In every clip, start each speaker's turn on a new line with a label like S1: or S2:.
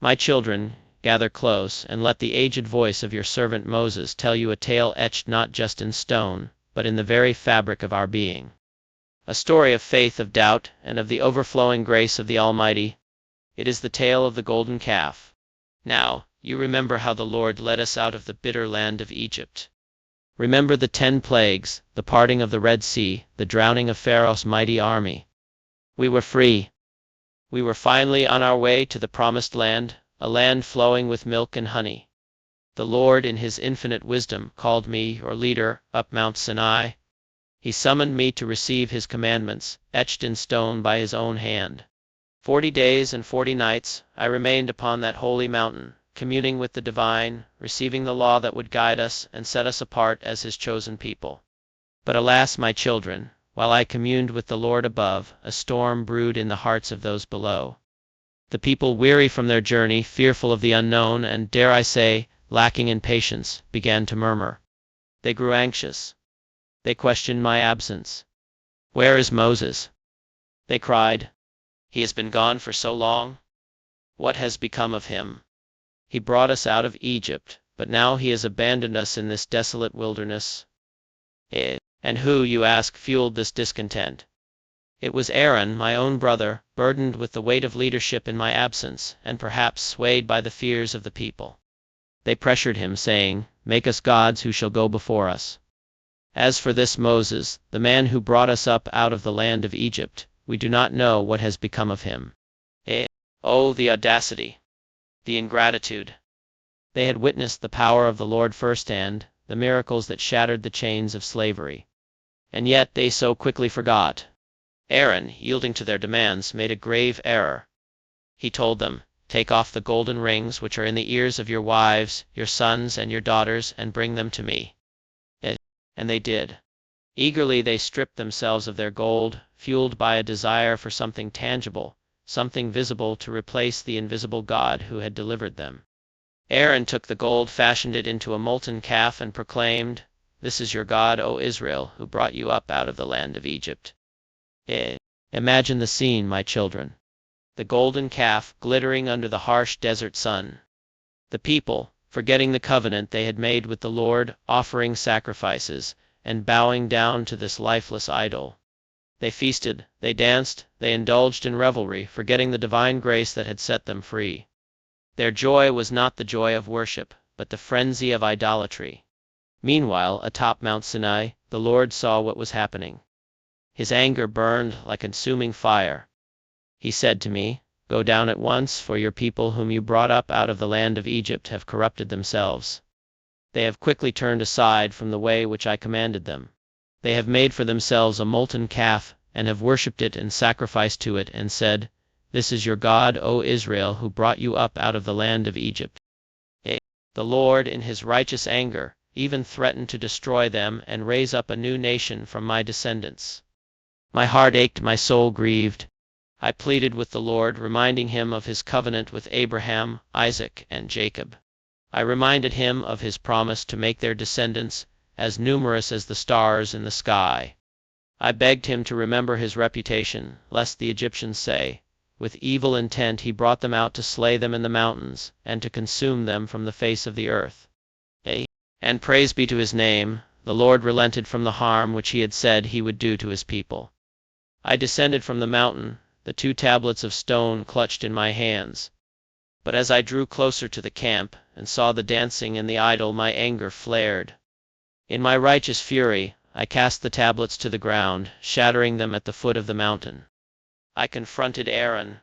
S1: My children, gather close, and let the aged voice of your servant Moses tell you a tale etched not just in stone, but in the very fabric of our being. A story of faith, of doubt, and of the overflowing grace of the Almighty. It is the tale of the golden calf. Now, you remember how the Lord led us out of the bitter land of Egypt. Remember the 10 plagues, the parting of the Red Sea, the drowning of Pharaoh's mighty army. We were free. We were finally on our way to the promised land, a land flowing with milk and honey. The Lord, in his infinite wisdom, called me, your leader, up Mount Sinai. He summoned me to receive his commandments, etched in stone by his own hand. 40 days and 40 nights, I remained upon that holy mountain, communing with the divine, receiving the law that would guide us and set us apart as his chosen people. But alas, my children, while I communed with the Lord above, a storm brewed in the hearts of those below. The people, weary from their journey, fearful of the unknown, and, dare I say, lacking in patience, began to murmur. They grew anxious. They questioned my absence. Where is Moses? They cried. He has been gone for so long. What has become of him? He brought us out of Egypt, but now he has abandoned us in this desolate wilderness. And who, you ask, fueled this discontent? It was Aaron, my own brother, burdened with the weight of leadership in my absence, and perhaps swayed by the fears of the people. They pressured him, saying, "Make us gods who shall go before us." As for this Moses, the man who brought us up out of the land of Egypt, we do not know what has become of him. Oh, the audacity! The ingratitude! They had witnessed the power of the Lord firsthand, the miracles that shattered the chains of slavery. And yet they so quickly forgot. Aaron, yielding to their demands, made a grave error. He told them, "Take off the golden rings which are in the ears of your wives, your sons, and your daughters, and bring them to me." And they did. Eagerly they stripped themselves of their gold, fueled by a desire for something tangible, something visible to replace the invisible God who had delivered them. Aaron took the gold, fashioned it into a molten calf, and proclaimed, "This is your God, O Israel, who brought you up out of the land of Egypt." Imagine the scene, my children. The golden calf, glittering under the harsh desert sun. The people, forgetting the covenant they had made with the Lord, offering sacrifices, and bowing down to this lifeless idol. They feasted, they danced, they indulged in revelry, forgetting the divine grace that had set them free. Their joy was not the joy of worship, but the frenzy of idolatry. Meanwhile, atop Mount Sinai, the Lord saw what was happening. His anger burned like a consuming fire. He said to me, "Go down at once, for your people whom you brought up out of the land of Egypt have corrupted themselves. They have quickly turned aside from the way which I commanded them. They have made for themselves a molten calf, and have worshipped it and sacrificed to it, and said, 'This is your God, O Israel, who brought you up out of the land of Egypt.'" The Lord, in his righteous anger, even threatened to destroy them and raise up a new nation from my descendants. My heart ached, my soul grieved. I pleaded with the Lord, reminding him of his covenant with Abraham, Isaac, and Jacob. I reminded him of his promise to make their descendants as numerous as the stars in the sky. I begged him to remember his reputation, lest the Egyptians say, "With evil intent he brought them out to slay them in the mountains, and to consume them from the face of the earth." And praise be to his name, the Lord relented from the harm which he had said he would do to his people. I descended from the mountain, the 2 tablets of stone clutched in my hands. But as I drew closer to the camp, and saw the dancing and the idol, my anger flared. In my righteous fury, I cast the tablets to the ground, shattering them at the foot of the mountain. I confronted Aaron.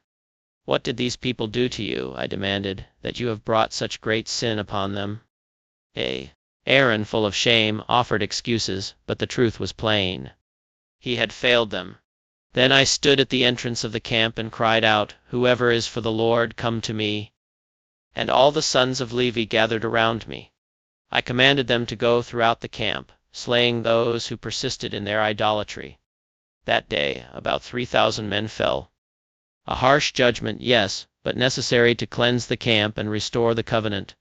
S1: "What did these people do to you," I demanded, "that you have brought such great sin upon them?" Aaron, full of shame, offered excuses, but the truth was plain. He had failed them. Then I stood at the entrance of the camp and cried out, "Whoever is for the Lord, come to me." And all the sons of Levi gathered around me. I commanded them to go throughout the camp, slaying those who persisted in their idolatry. That day, about 3,000 men fell. A harsh judgment, yes, but necessary to cleanse the camp and restore the covenant,